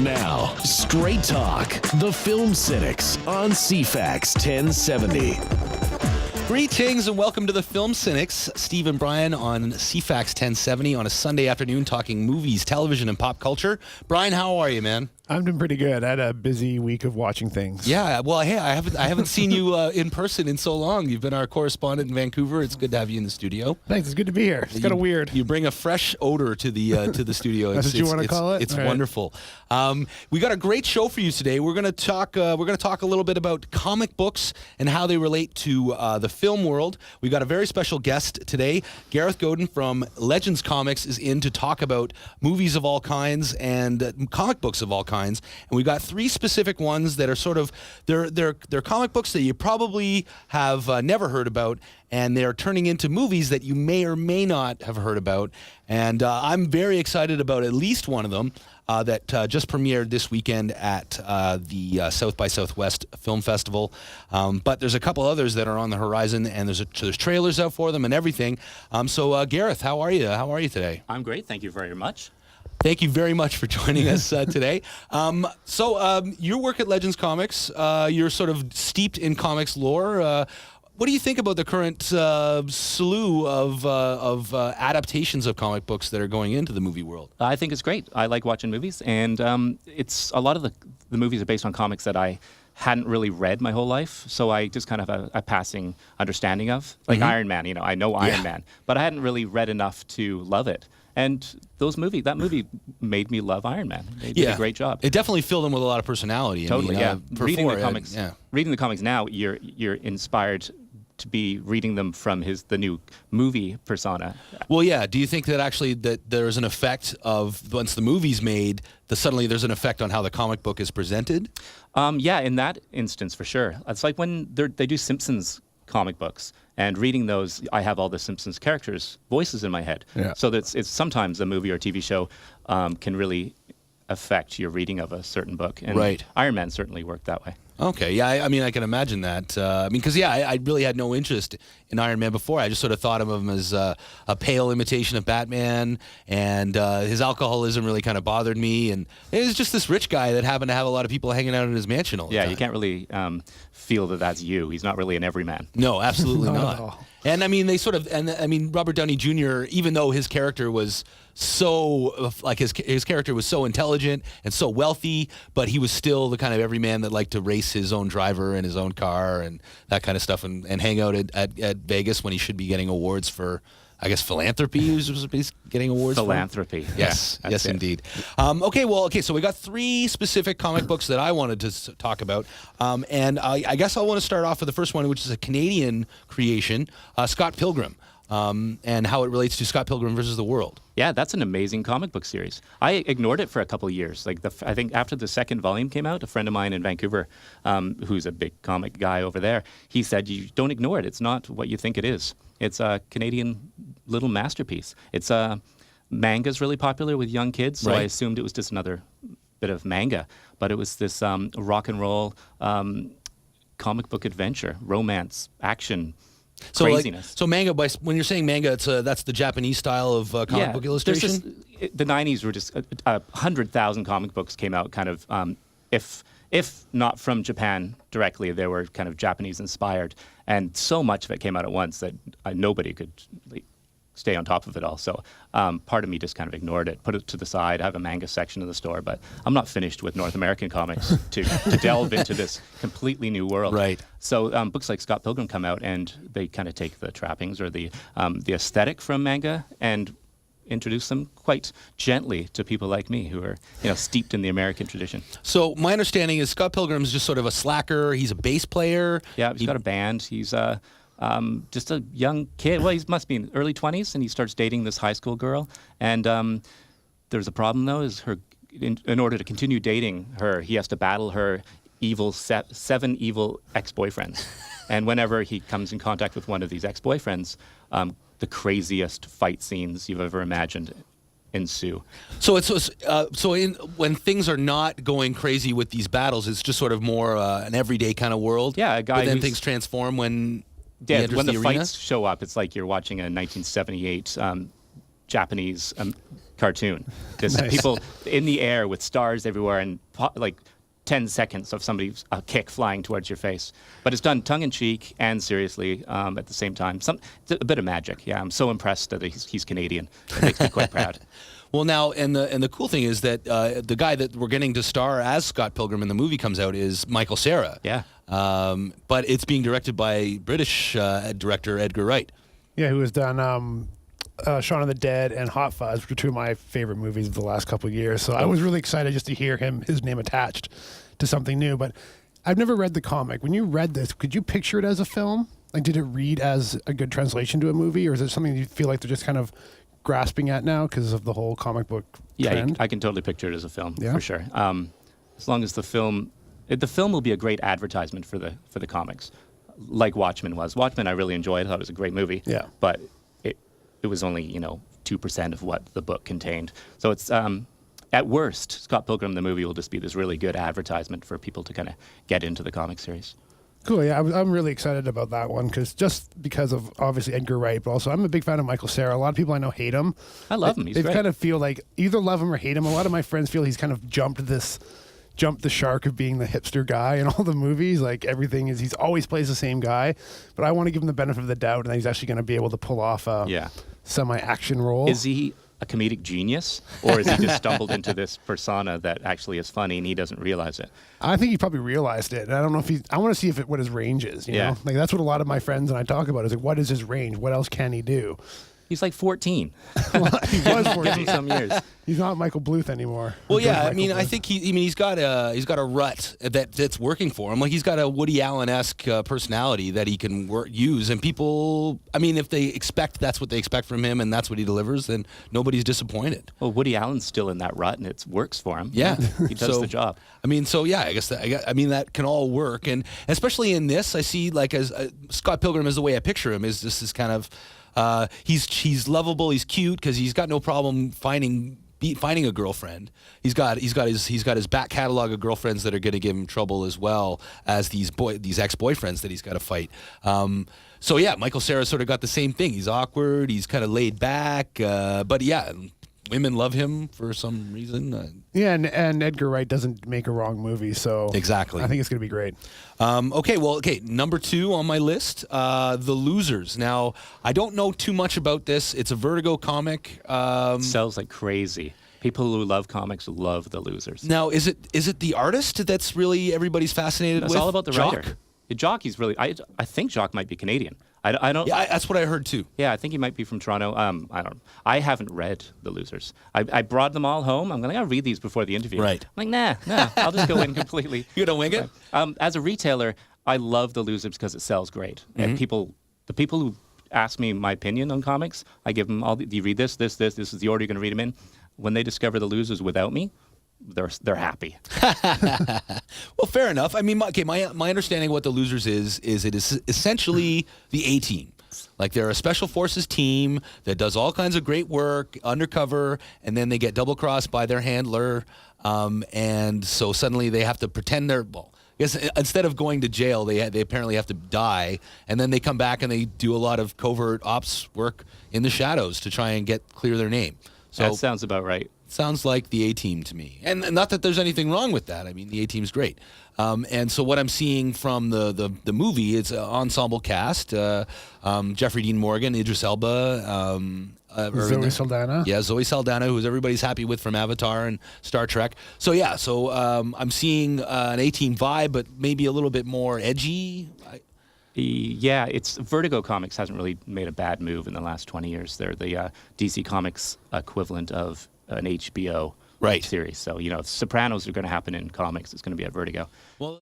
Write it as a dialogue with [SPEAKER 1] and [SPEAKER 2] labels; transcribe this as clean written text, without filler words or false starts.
[SPEAKER 1] Now, straight talk. The Film Cynics on C-FAX 1070.
[SPEAKER 2] Greetings and welcome to the Film Cynics. Steve and Brian on C-FAX 1070 on a Sunday afternoon talking movies, television, and pop culture. Brian, how are you, man?
[SPEAKER 3] I'm doing pretty good. I had a busy week of watching things.
[SPEAKER 2] Yeah, well, hey, I haven't seen you in person in so long. You've been our correspondent in Vancouver. It's good to have you in the studio.
[SPEAKER 3] Thanks. It's good to be here. It's kind of weird.
[SPEAKER 2] You bring a fresh odor to the studio.
[SPEAKER 3] That's what you want to call it.
[SPEAKER 2] It's wonderful. We got a great show for you today. We're going to talk a little bit about comic books and how they relate to the film world. We got a very special guest today. Gareth Gaudin from Legends Comics is in to talk about movies of all kinds and comic books of all kinds. And we've got three specific ones that are sort of they're comic books that you probably have never heard about, and they're turning into movies that you may or may not have heard about. And I'm very excited about at least one of them that just premiered this weekend at the South by Southwest Film Festival. But there's a couple others that are on the horizon, and there's trailers out for them and everything. So Gareth, how are you? How are you today?
[SPEAKER 4] I'm great. Thank you very much.
[SPEAKER 2] Thank you very much for joining us today. So your work at Legends Comics, you're sort of steeped in comics lore. What do you think about the current slew of adaptations of comic books that are going into the movie world?
[SPEAKER 4] I think it's great. I like watching movies, and it's a lot of the movies are based on comics that I hadn't really read my whole life, so I just kind of have a passing understanding of, like Iron Man. You know, I know Iron Man, but I hadn't really read enough to love it. And that movie made me love Iron Man. They did a great job.
[SPEAKER 2] It definitely filled him with a lot of personality.
[SPEAKER 4] Totally,
[SPEAKER 2] I mean,
[SPEAKER 4] reading the comics now, you're inspired to be reading them from the new movie persona.
[SPEAKER 2] Well, yeah. Do you think that actually that there's an effect of once the movie's made, suddenly there's an effect on how the comic book is presented?
[SPEAKER 4] Yeah, in that instance, for sure. It's like when they do Simpsons comic books, and reading those, I have all the Simpsons characters' voices in my head. Yeah. So it's sometimes a movie or TV show can really affect your reading of a certain book. And
[SPEAKER 2] right.
[SPEAKER 4] Iron Man certainly worked that way.
[SPEAKER 2] Okay, yeah, I mean, I can imagine that. Because I really had no interest in Iron Man before. I just sort of thought of him as a pale imitation of Batman, and his alcoholism really kind of bothered me. And it was just this rich guy that happened to have a lot of people hanging out in his mansion all the time.
[SPEAKER 4] You can't really feel that that's you. He's not really an everyman.
[SPEAKER 2] No, absolutely not. And I mean, Robert Downey Jr., even though his character was so, like his character was so intelligent and so wealthy, but he was still the kind of everyman that liked to race his own driver in his own car and that kind of stuff, and hang out at Vegas when he should be getting awards for, I guess, philanthropy. He was getting awards
[SPEAKER 4] philanthropy.
[SPEAKER 2] For? Yes, yes, indeed. Okay, so we got three specific comic books that I wanted to talk about, and I guess I want to start off with the first one, which is a Canadian creation, Scott Pilgrim, and how it relates to Scott Pilgrim versus the World.
[SPEAKER 4] Yeah, that's an amazing comic book series. I ignored it for a couple of years. Like I think after the second volume came out, a friend of mine in Vancouver, who's a big comic guy over there, he said, "You don't ignore it. It's not what you think it is. It's a Canadian little masterpiece. It's manga's really popular with young kids, so I assumed it was just another bit of manga, but it was this rock and roll comic book adventure, romance, action."
[SPEAKER 2] So
[SPEAKER 4] craziness.
[SPEAKER 2] So manga, when you're saying manga, that's the Japanese style of comic book illustration?
[SPEAKER 4] The 90s were just 100,000 comic books came out kind of, if not from Japan directly, they were kind of Japanese inspired. And so much of it came out at once that nobody could stay on top of it all. So part of me just kind of ignored it, put it to the side. I have a manga section in the store, but I'm not finished with North American comics to delve into this completely new world.
[SPEAKER 2] Right.
[SPEAKER 4] So books like Scott Pilgrim come out, and they kind of take the trappings or the aesthetic from manga and introduce them quite gently to people like me who are steeped in the American tradition.
[SPEAKER 2] So my understanding is Scott Pilgrim is just sort of a slacker. He's a bass player.
[SPEAKER 4] Yeah, he's got a band. He's just a young kid. Well, he must be in early 20s, and he starts dating this high school girl. And there's a problem, though, is in order to continue dating her, he has to battle her seven evil ex-boyfriends. And whenever he comes in contact with one of these ex-boyfriends, the craziest fight scenes you've ever imagined ensue.
[SPEAKER 2] So when things are not going crazy with these battles, it's just sort of more an everyday kind of world.
[SPEAKER 4] Yeah, a guy.
[SPEAKER 2] But then things transform when
[SPEAKER 4] when the fights show up. It's like you're watching a 1978 Japanese cartoon. Just
[SPEAKER 3] Nice.
[SPEAKER 4] people in the air with stars everywhere and like 10 seconds of somebody's kick flying towards your face. But it's done tongue-in-cheek and seriously at the same time. It's a bit of magic. Yeah, I'm so impressed that he's Canadian. It makes me quite proud.
[SPEAKER 2] Well, now, and the cool thing is that the guy that we're getting to star as Scott Pilgrim in the movie comes out is Michael Cera.
[SPEAKER 4] Yeah.
[SPEAKER 2] But it's being directed by British director Edgar Wright.
[SPEAKER 3] Yeah, who has done Shaun of the Dead and Hot Fuzz, which are two of my favorite movies of the last couple of years. So I was really excited just to hear his name attached to something new. But I've never read the comic. When you read this, could you picture it as a film? Like, did it read as a good translation to a movie, or is it something you feel like they're just kind of grasping at now because of the whole comic book trend?
[SPEAKER 4] I can totally picture it as a film,
[SPEAKER 3] Yeah?
[SPEAKER 4] for sure. As long as the film will be a great advertisement for the comics, like Watchmen was. Watchmen I really enjoyed. I thought it was a great movie.
[SPEAKER 3] Yeah.
[SPEAKER 4] But it was only 2% of what the book contained. So it's at worst, Scott Pilgrim the movie will just be this really good advertisement for people to kind of get into the comic series.
[SPEAKER 3] Cool, yeah, I'm really excited about that one because of obviously Edgar Wright, but also I'm a big fan of Michael Cera. A lot of people I know hate him.
[SPEAKER 4] I love him. He's
[SPEAKER 3] They
[SPEAKER 4] great.
[SPEAKER 3] kind of feel like either love him or hate him. A lot of my friends feel he's kind of jumped the shark of being the hipster guy in all the movies. Like he's always plays the same guy. But I want to give him the benefit of the doubt, and that he's actually going to be able to pull off a semi-action role.
[SPEAKER 4] Is he a comedic genius, or is he just stumbled into this persona that actually is funny and he doesn't realize it?
[SPEAKER 3] I think he probably realized it. And I don't know if I want to see what his range is. You know? Like that's what a lot of my friends and I talk about is like, what is his range? What else can he do?
[SPEAKER 4] He's like 14.
[SPEAKER 3] Well, he was
[SPEAKER 4] Give him
[SPEAKER 3] 14.
[SPEAKER 4] some years.
[SPEAKER 3] He's not Michael Bluth anymore.
[SPEAKER 2] Well,
[SPEAKER 3] Or
[SPEAKER 2] yeah, I
[SPEAKER 3] Michael
[SPEAKER 2] mean, I
[SPEAKER 3] Bluth.
[SPEAKER 2] think he's got a rut that's working for him. Like he's got a Woody Allen-esque personality that he can use, and people, I mean, if they expect that's what they expect from him, and that's what he delivers, then nobody's disappointed.
[SPEAKER 4] Well, Woody Allen's still in that rut, and it works for him.
[SPEAKER 2] Yeah,
[SPEAKER 4] He does the job.
[SPEAKER 2] I mean, so yeah, I guess that can all work, and especially in this, I see like as Scott Pilgrim is the way I picture him is this is kind of. He's lovable. He's cute because he's got no problem finding a girlfriend. He's got his back catalog of girlfriends that are going to give him trouble as well as these ex-boyfriends that he's got to fight. So yeah, Michael Cera sort of got the same thing. He's awkward. He's kind of laid back. But yeah, women love him for some reason.
[SPEAKER 3] Yeah, and Edgar Wright doesn't make a wrong movie, so
[SPEAKER 2] Exactly.
[SPEAKER 3] I think it's going to be great.
[SPEAKER 2] Okay, number 2 on my list, The Losers. Now, I don't know too much about this. It's a Vertigo comic.
[SPEAKER 4] Sells like crazy. People who love comics love The Losers.
[SPEAKER 2] Now, is it the artist that's really everybody's fascinated
[SPEAKER 4] It's
[SPEAKER 2] with?
[SPEAKER 4] all about the
[SPEAKER 2] Jock?
[SPEAKER 4] writer. Jock, he's really. I think Jock might be Canadian. I don't.
[SPEAKER 2] Yeah, that's what I heard too.
[SPEAKER 4] Yeah, I think he might be from Toronto. I don't. I haven't read The Losers. I brought them all home. I'm going to read these before the interview.
[SPEAKER 2] Right.
[SPEAKER 4] I'm like, nah. I'll just go in completely.
[SPEAKER 2] You gonna wing it?
[SPEAKER 4] As a retailer, I love The Losers because it sells great.
[SPEAKER 2] Mm-hmm.
[SPEAKER 4] And the people who ask me my opinion on comics, I give them all. Do you read this? This is the order you're going to read them in. When they discover The Losers without me, they're happy.
[SPEAKER 2] Well, fair enough. I mean, my understanding of what The Losers is it is essentially the A-Team. Like they're a special forces team that does all kinds of great work undercover, and then they get double-crossed by their handler, and so suddenly they have to pretend they're, well, I guess instead of going to jail, they apparently have to die, and then they come back and they do a lot of covert ops work in the shadows to try and clear their name. So
[SPEAKER 4] That sounds about right.
[SPEAKER 2] sounds like the A-Team to me. And not that there's anything wrong with that. I mean, the A-Team's great. And so what I'm seeing from the movie, it's an ensemble cast. Jeffrey Dean Morgan, Idris Elba.
[SPEAKER 3] Zoe Saldana.
[SPEAKER 2] Yeah, Zoe Saldana, who everybody's happy with from Avatar and Star Trek. So yeah, I'm seeing an A-Team vibe, but maybe a little bit more edgy.
[SPEAKER 4] Yeah, it's Vertigo Comics hasn't really made a bad move in the last 20 years. They're the DC Comics equivalent of an HBO
[SPEAKER 2] Right.
[SPEAKER 4] series. So, if Sopranos are going to happen in comics, it's going to be at Vertigo.
[SPEAKER 2] Well.